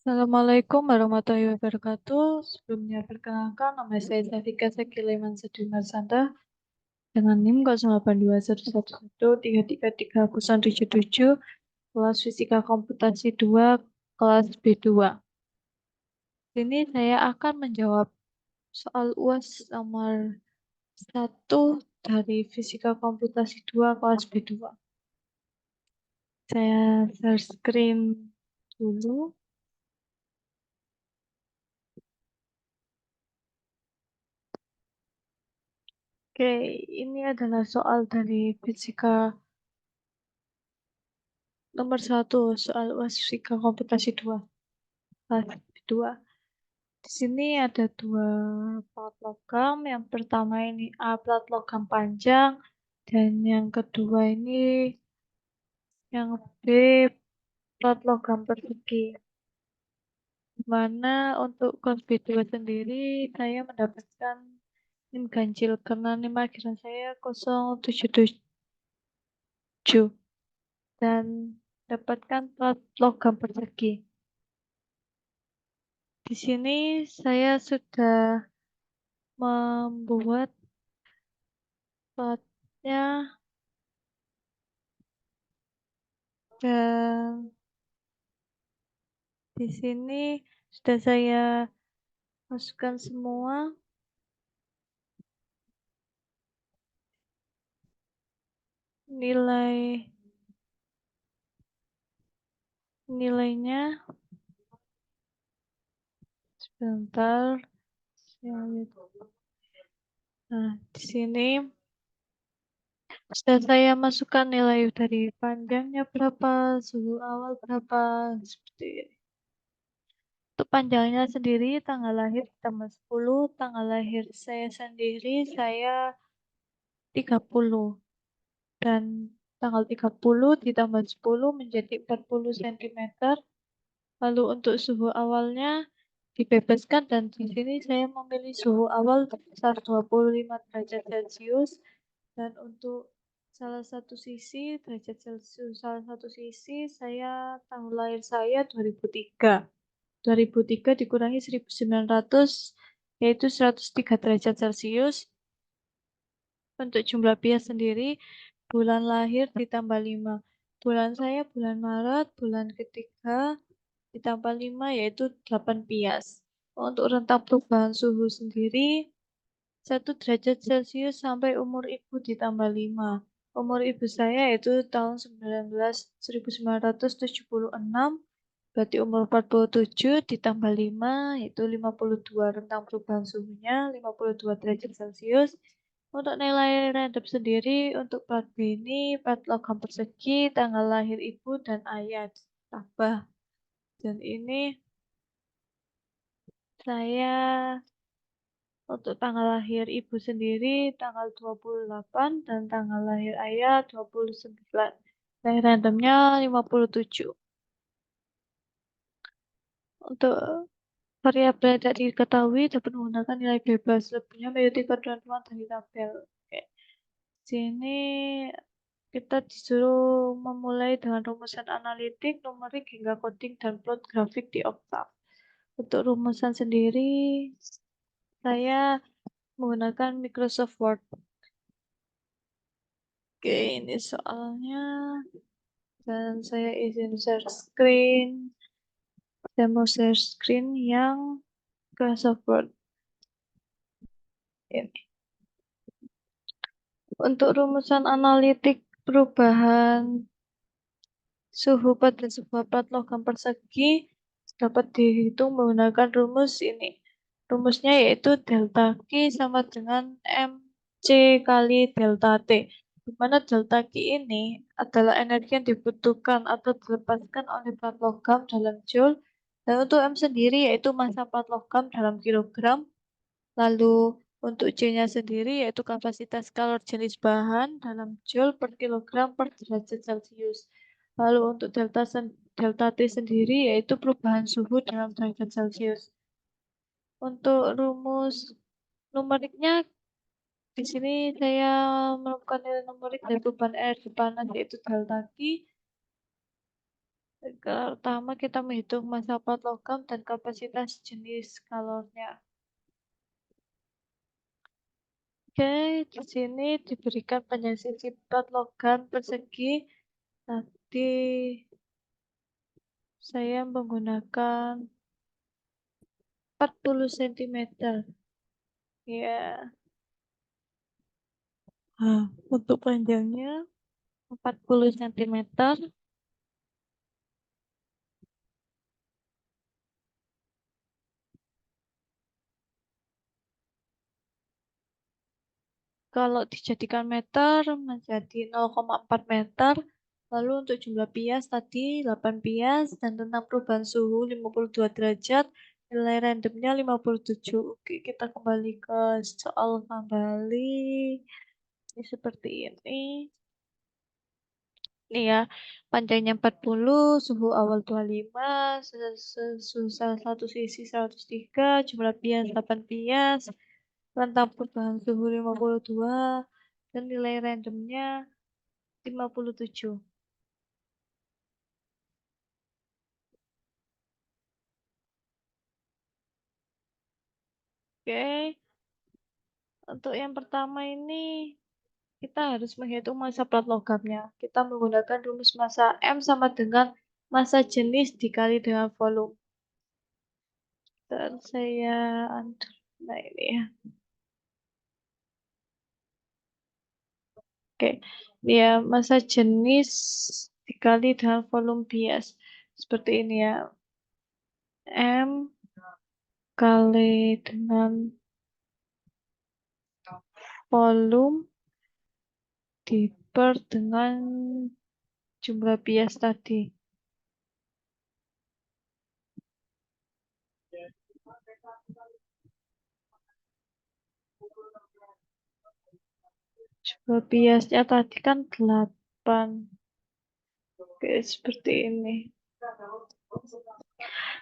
Assalamualaikum warahmatullahi wabarakatuh. Sebelumnya perkenalkan, nama saya Safika Sekileman Sedimarsanta dengan NIM 08211133330777, kelas Fisika Komputasi 2, kelas B2. Sini saya akan menjawab soal UAS nomor 1 dari Fisika Komputasi 2, kelas B2. Saya share screen dulu. Oke, ini adalah soal dari Fisika nomor 1, soal UAS Fisika Komputasi 2, kelas 2. Di sini ada dua plat logam. Yang pertama ini A plat logam panjang, dan yang kedua ini yang B plat logam persegi. Dimana untuk kelas B2 sendiri saya mendapatkan NIM ganjil karena NIM akhiran saya 077 dan dapatkan plat logam persegi. Di sini saya sudah membuat platnya dan di sini sudah saya masukkan semua nilainya. Sebentar, nah di sini sudah saya masukkan nilai dari panjangnya berapa, suhu awal berapa, seperti ini. Untuk panjangnya sendiri tanggal lahir tanggal 10, tanggal lahir saya sendiri saya 30, dan tanggal 30 ditambah 10 menjadi 40 cm. Lalu untuk suhu awalnya dibebaskan, dan di sini saya memilih suhu awal sebesar 25 derajat Celcius, dan untuk salah satu sisi derajat Celcius, salah satu sisi saya tahun lahir saya 2003. 2003 dikurangi 1900 yaitu 103 derajat Celcius. Untuk jumlah bias sendiri, bulan lahir ditambah 5. Bulan saya bulan Maret, bulan ketiga ditambah 5 yaitu 8 bias. Untuk rentang perubahan suhu sendiri 1 derajat Celcius sampai umur ibu ditambah 5. Umur ibu saya itu tahun 1976, berarti umur 47 ditambah 5 yaitu 52. Rentang perubahan suhunya 52 derajat Celcius. Untuk nilai random sendiri, untuk plat B ini plat logam persegi, tanggal lahir ibu dan ayah tambah. Dan ini saya untuk tanggal lahir ibu sendiri tanggal 28 dan tanggal lahir ayah 29. Nilai randomnya 57. Untuk variabel tidak diketahui dapat menggunakan nilai bebas. Lebihnya mengikuti ketentuan dari tabel. Oke. Sini kita disuruh memulai dengan rumusan analitik, numerik hingga coding dan plot grafik di Octave. Untuk rumusan sendiri saya menggunakan Microsoft Word. Oke, ini soalnya, dan saya izin share screen. Saya mau share screen yang Microsoft Word ini. Untuk rumusan analitik perubahan suhu pada sebuah plat logam persegi dapat dihitung menggunakan rumus ini. Rumusnya yaitu delta Q sama dengan MC kali delta T. Di mana delta Q ini adalah energi yang dibutuhkan atau dilepaskan oleh plat logam dalam joule. Dan untuk M sendiri yaitu massa plat logam dalam kilogram. Lalu untuk C-nya sendiri yaitu kapasitas kalor jenis bahan dalam joule per kilogram per derajat Celcius. Lalu untuk delta T sendiri yaitu perubahan suhu dalam derajat Celcius. Untuk rumus numeriknya di sini saya menemukan nilai numerik dari perubahan energi panas yaitu delta Q Pertama kita menghitung massa plat logam dan kapasitas jenis kalornya. Oke, di sini diberikan panjang sisi plat logam persegi. Tadi saya menggunakan 40 cm. Ya, untuk panjangnya 40 cm. Kalau dijadikan meter menjadi 0,4 meter. Lalu untuk jumlah bias tadi 8 bias dan tentang perubahan suhu 52 derajat. Nilai randomnya 57. Oke, kita kembali ke soal kembali. Ini seperti ini. Ini ya, panjangnya 40, suhu awal 25, suhu salah satu sisi 103, jumlah bias 8 bias, rentang perubahan suhu 52, dan nilai randomnya 57. Oke, untuk yang pertama ini kita harus menghitung massa plat logamnya. Kita menggunakan rumus massa M sama dengan massa jenis dikali dengan volume. Dan saya nah ini ya. Oke, ya massa jenis dikali dengan volume bias. Seperti ini ya. M kali dengan volume diper dengan jumlah bias tadi. Jumlah biasnya tadi kan 8. Oke, seperti ini.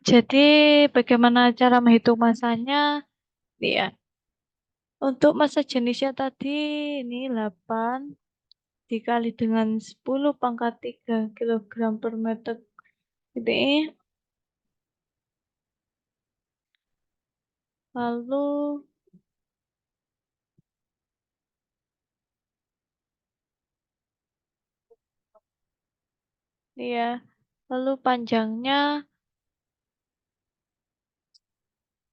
Jadi bagaimana cara menghitung massanya? Nih ya. Untuk massa jenisnya tadi ini 8 dikali dengan 10 pangkat 3 kg per meter. Ini. Lalu ya, lalu panjangnya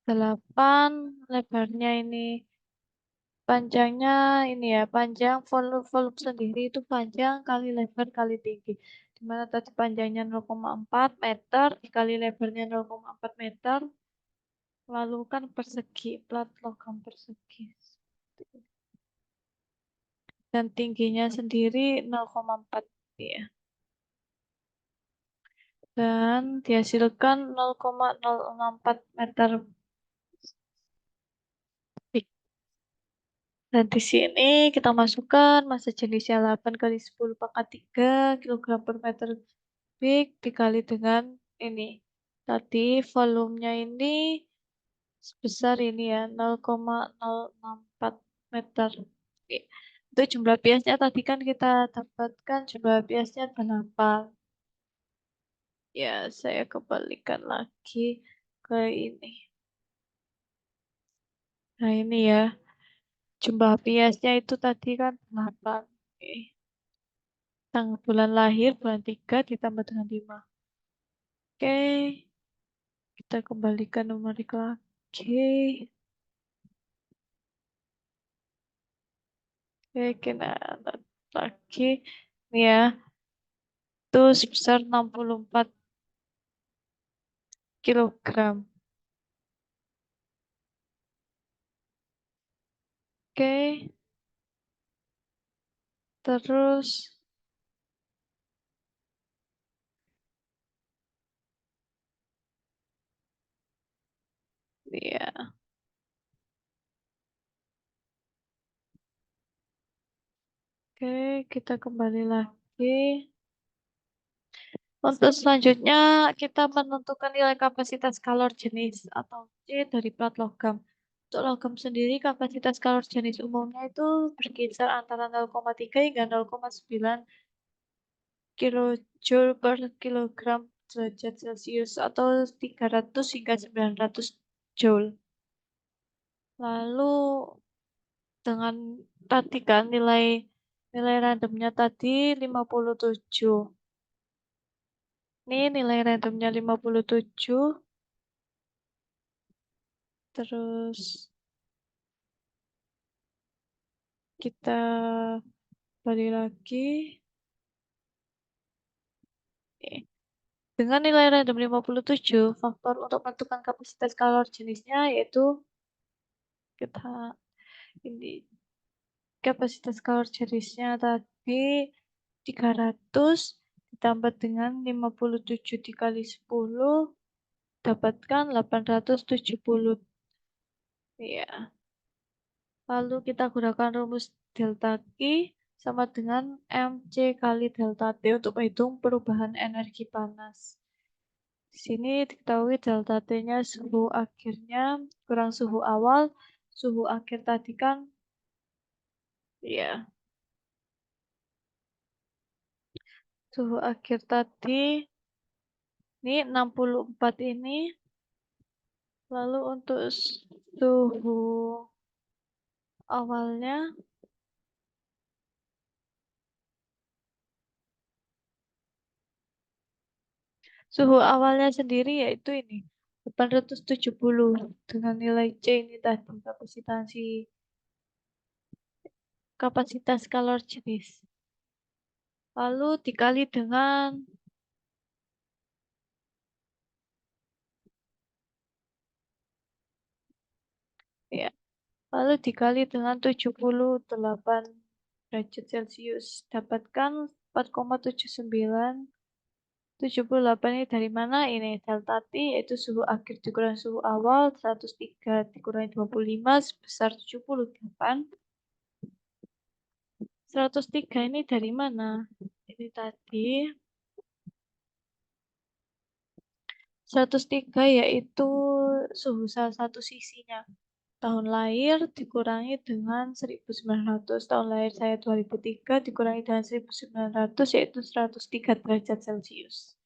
8, lebarnya ini panjangnya ini ya, panjang volume sendiri itu panjang kali lebar kali tinggi. Dimana tadi panjangnya 0,4 meter dikali lebarnya 0,4 meter. Lalu kan persegi, plat logam persegi. Dan tingginya sendiri 0,4 ya. Dan dihasilkan 0,064 meter kubik. Dan di sini kita masukkan massa jenisnya 8 kali 10 pangkat 3 kg per meter kubik dikali dengan ini. Tadi volumenya ini sebesar ini ya 0,064 meter. Oke. Untuk jumlah biasnya tadi kan kita dapatkan jumlah biasnya 8. Ya, saya kembalikan lagi ke ini. Nah, ini ya. Jumlah biasnya itu tadi kan 8. Oke. Tanggal bulan lahir, bulan 3 ditambah dengan 5. Oke. Kita kembalikan numerik lagi. Oke, kita lihat lagi. Ini ya. Itu sebesar 64 kilogram. Oke. Terus, ya. Oke, kita kembali lagi. Untuk selanjutnya, kita menentukan nilai kapasitas kalor jenis atau C dari plat logam. Untuk logam sendiri, kapasitas kalor jenis umumnya itu berkisar antara 0,3 hingga 0,9 kilojoule per kilogram derajat Celcius atau 300 hingga 900 joule. Lalu dengan tadi kan nilai randomnya tadi 57. Ini nilai randomnya 57. Terus kita balik lagi. Dengan nilai random 57, faktor untuk menentukan kapasitas kalor jenisnya yaitu kita ini kapasitas kalor jenisnya tadi 300 ditambah dengan 57 dikali 10 dapatkan 870. Ya. Lalu kita gunakan rumus delta Q sama dengan mc kali delta T untuk menghitung perubahan energi panas. Di sini diketahui delta T-nya suhu akhirnya kurang suhu awal. Suhu akhir tadi kan, ya, suhu akhir tadi ini 64 ini. Lalu untuk suhu awalnya, sendiri yaitu ini 870 dengan nilai C ini tadi kapasitas kalor jenis. Lalu dikali dengan ya, lalu dikali dengan 78 derajat Celcius. Dapatkan 4,79. 78 ini dari mana? Ini delta T yaitu suhu akhir dikurangi suhu awal 103 dikurangi 25 sebesar 78. 103 ini dari mana? Ini tadi 103 yaitu suhu salah satu sisinya. Tahun lahir dikurangi dengan 1900. Tahun lahir saya 2003 dikurangi dengan 1900 yaitu 103 derajat Celcius.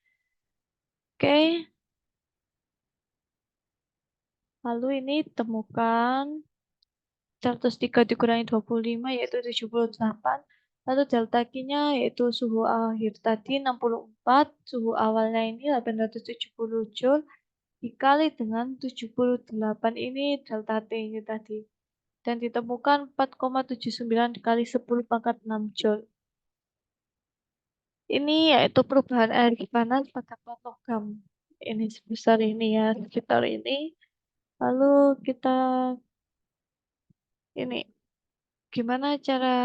Oke. Lalu ini temukan 103 dikurangi 25 yaitu 78. Lalu delta Q-nya yaitu suhu akhir tadi 64, suhu awalnya ini 870 Joule dikali dengan 78 ini delta T ini tadi. Dan ditemukan 4,79 dikali 10 pangkat 6 Joule. Ini yaitu perubahan energi panas pada plat logam. Ini sebesar ini ya, sekitar ini. Lalu kita ini gimana cara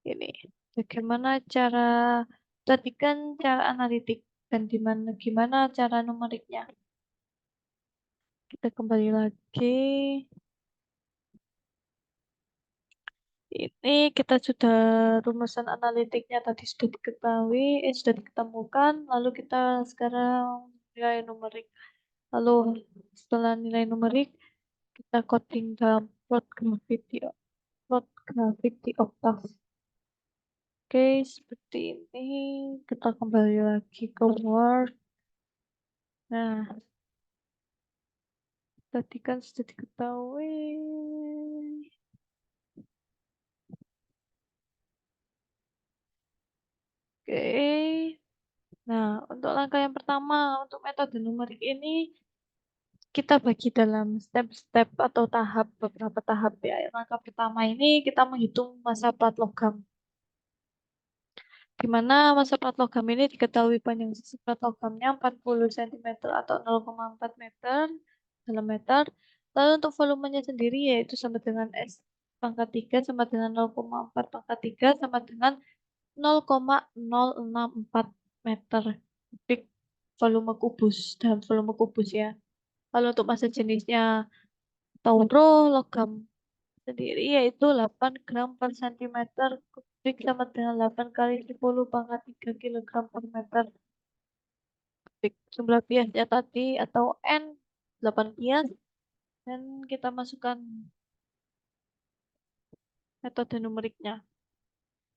ini bagaimana cara tadi kan cara analitik dan gimana cara numeriknya. Kita kembali lagi. Ini kita sudah rumusan analitiknya tadi sudah diketahui, sudah diketemukan. Lalu kita sekarang nilai numerik. Lalu setelah nilai numerik kita coding dalam plot grafik di Octave. Oke, seperti ini. Kita kembali lagi ke Word. Nah, tadi kan sudah diketahui. Oke. Nah, untuk langkah yang pertama, untuk metode numerik ini, kita bagi dalam step-step atau beberapa tahap ya. Langkah pertama ini kita menghitung masa plat logam. Di mana masa plat logam ini diketahui panjang sisi plat logamnya 40 cm atau 0,4 meter dalam meter. Lalu untuk volumenya sendiri yaitu sama dengan S pangkat 3 sama dengan 0,4 pangkat 3 sama dengan 0,064 meter kubik volume kubus dalam volume kubus ya. Lalu untuk massa jenisnya tauro logam sendiri yaitu 8 gram per centimeter kubik sama dengan 8 kali 10 pangkat 3 kilogram per meter kubik. Jumlah biasnya tadi atau N 8 bias dan kita masukkan metode numeriknya.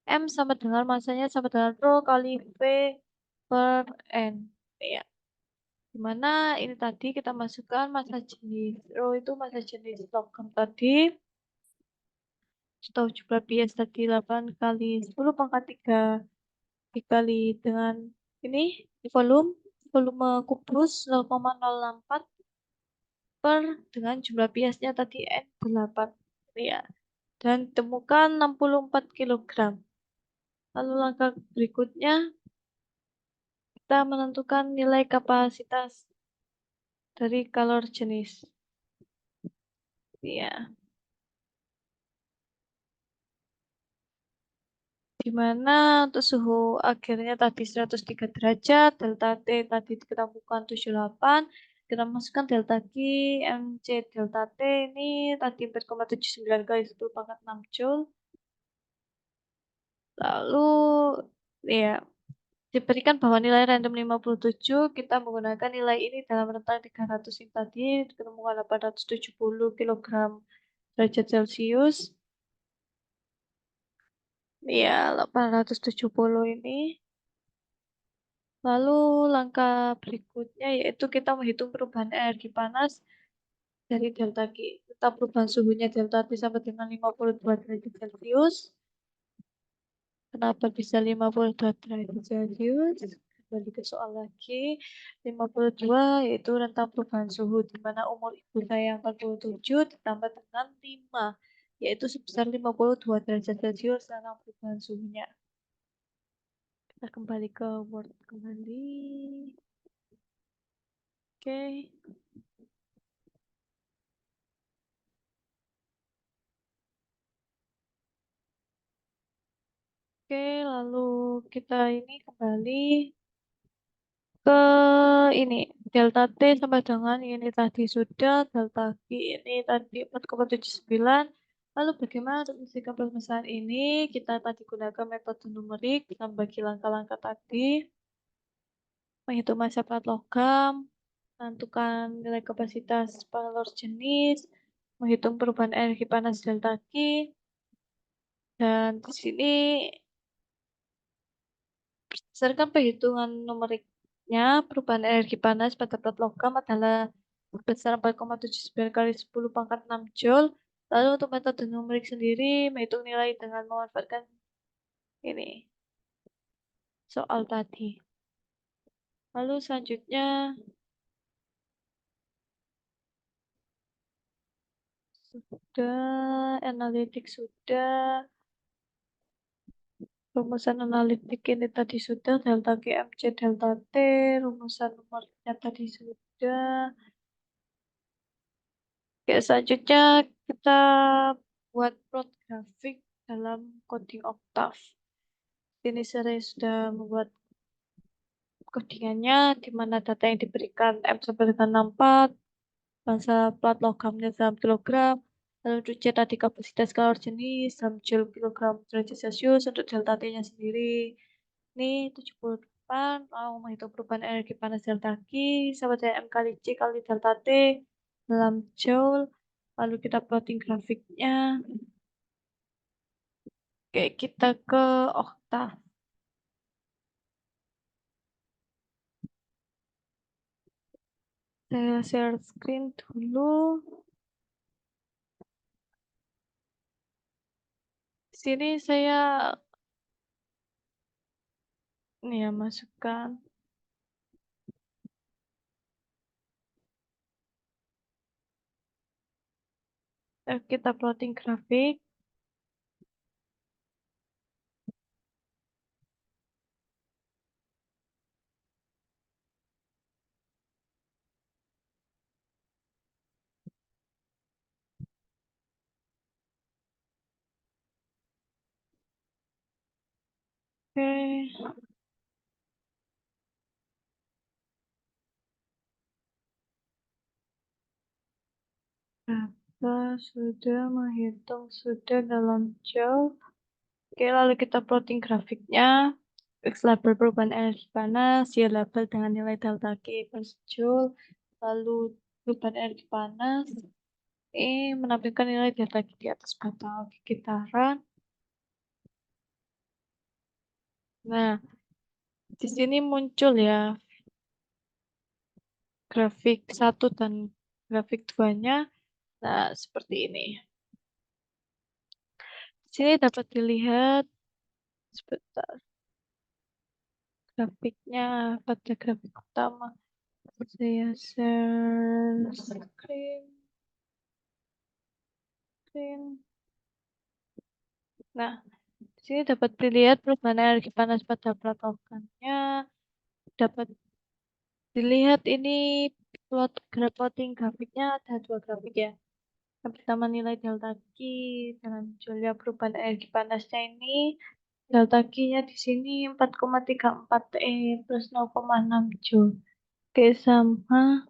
M sama dengan masanya sama dengan Rho kali V per N. Ya. Dimana ini tadi kita masukkan massa jenis. Rho itu massa jenis logam tadi. Atau jumlah bias tadi 8 kali 10 pangkat 3 dikali dengan ini volume kubus 0,064 per dengan jumlah biasnya tadi N8 ya. Dan temukan 64 kg. Lalu langkah berikutnya kita menentukan nilai kapasitas dari kalor jenis. Ya, di mana untuk suhu akhirnya tadi 103 derajat, delta T tadi kita bukan 78, kita masukkan delta Q, MC delta T ini tadi 4,79 kali 10 pangkat 6 Joule. Lalu ya diberikan bahwa nilai random 57, kita menggunakan nilai ini dalam rentang 300 ini tadi, ditemukan 870 kg derajat Celcius. Ya, 870 ini. Lalu langkah berikutnya yaitu kita menghitung perubahan energi panas dari delta Q. Kita perubahan suhunya delta T sama dengan 52 derajat Celcius. Kenapa bisa 52 derajat Celcius? Kembali ke soal lagi. 52 yaitu rentang perubahan suhu di mana umur ibu saya 47 ditambah dengan 5 yaitu sebesar 52 derajat Celcius rentang perubahan suhunya. Kita kembali ke Word kembali. Oke. Oke, lalu kita ini kembali ke ini delta T sama dengan ini tadi sudah delta Q ini tadi 4,79. Lalu bagaimana untuk menyelesaikan permasalahan ini? Kita tadi gunakan metode numerik kita bagi langkah-langkah tadi, menghitung massa plat logam, menentukan nilai kapasitas pelor jenis, menghitung perubahan energi panas delta Q, dan di sini berdasarkan perhitungan numeriknya, perubahan energi panas pada plat logam adalah sebesar 4,79 kali 10 pangkat 6 Joule. Lalu untuk metode numerik sendiri, menghitung nilai dengan memanfaatkan ini, soal tadi. Lalu selanjutnya, sudah, analitik sudah, rumusan analitik ini tadi sudah, delta GMC, delta T, rumusan numeriknya tadi sudah. Oke, selanjutnya kita buat plot grafik dalam coding Octave. Ini saya sudah membuat codingannya di mana data yang diberikan M sampai dengan 64, massa plat logamnya dalam kilogram, lalu C tadi kapasitas kalor jenis dalam joule kilogram derajat Celcius untuk delta T-nya sendiri. Ini 78, mau menghitung perubahan energi panas delta Q sama dengan M kali C kali delta T dalam joule. Lalu kita plotting grafiknya. Oke, kita ke Octave. Saya share screen dulu. Di sini saya ini ya masukkan. Kita plotting grafik. Oke, data sudah menghitung sudah dalam joule. Oke, lalu kita plotting grafiknya. X label perubahan energi panas, Y label dengan nilai delta Q per joule. Lalu perubahan energi panas. Ini menampilkan nilai delta Q di atas batang gitaran. Nah, di sini muncul ya grafik satu dan grafik duanya. Nah, seperti ini. Di sini dapat dilihat sebentar grafiknya pada grafik utama. Saya share screen. Nah, di sini dapat dilihat perubahan energi panas pada patokannya. Dapat dilihat ini plotting grafiknya ada dua grafik ya. Yang pertama nilai delta Q dengan munculnya perubahan energi panasnya ini. Delta Q-nya di sini 4,34 E plus 0,6 Joule. Oke, sama.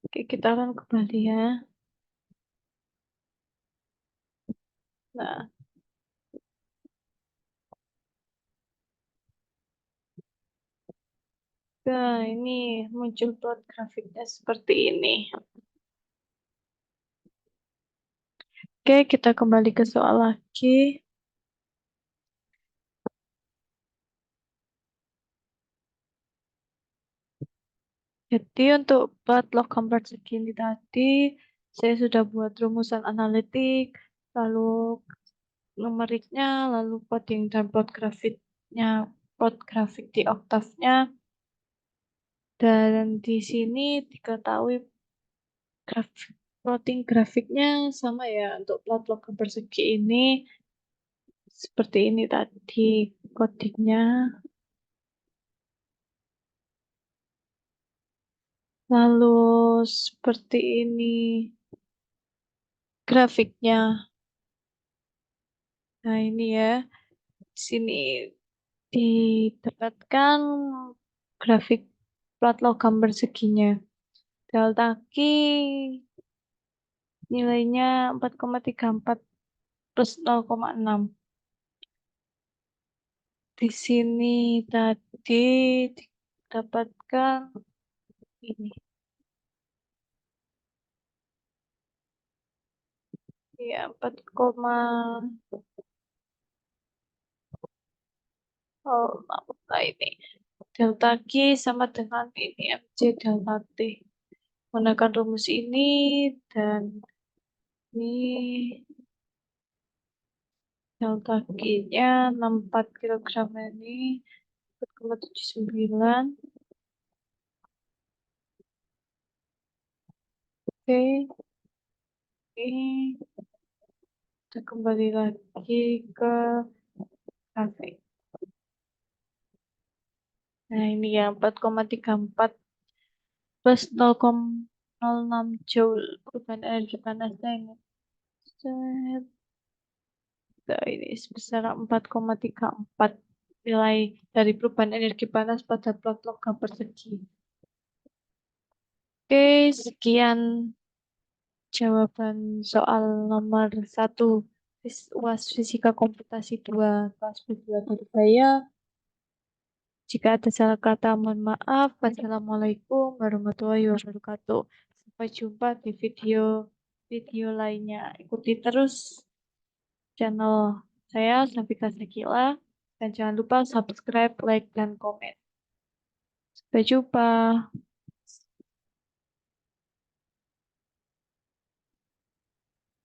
Oke, kita akan kembali ya. Nah, ini muncul plot grafiknya seperti ini. Oke, kita kembali ke soal lagi. Jadi untuk plot logam persegi ini tadi, saya sudah buat rumusan analitik, lalu numeriknya, lalu coding dan plot grafik di Octave-nya. Dan di sini diketahui plotting grafiknya sama ya untuk plot logam persegi ini seperti ini tadi codingnya. Lalu seperti ini grafiknya. Nah ini ya, di sini didapatkan grafik plat logam perseginya. Delta Q nilainya 4,34 plus 0,6. Di sini tadi didapatkan ini. Ya, 4,06 ini. Delta Q sama dengan ini MC delta T. Menggunakan rumus ini dan ini delta Q-nya 64 kg ini 4,79. Oke, ini kita kembali lagi ke grafik. Nah, ini ya 4,34 plus 0,06 Joule perubahan energi panasnya ini. Set. Nah, ini sebesar 4,34 nilai dari perubahan energi panas pada plot logam persegi. Oke, sekian jawaban soal nomor 1 UAS Fisika Komputasi 2 kelas B2 dari saya. Jika ada salah kata, mohon maaf. Wassalamualaikum warahmatullahi wabarakatuh. Sampai jumpa di video lainnya. Ikuti terus channel saya, Safika Sakila. Dan jangan lupa subscribe, like, dan komen. Sampai jumpa.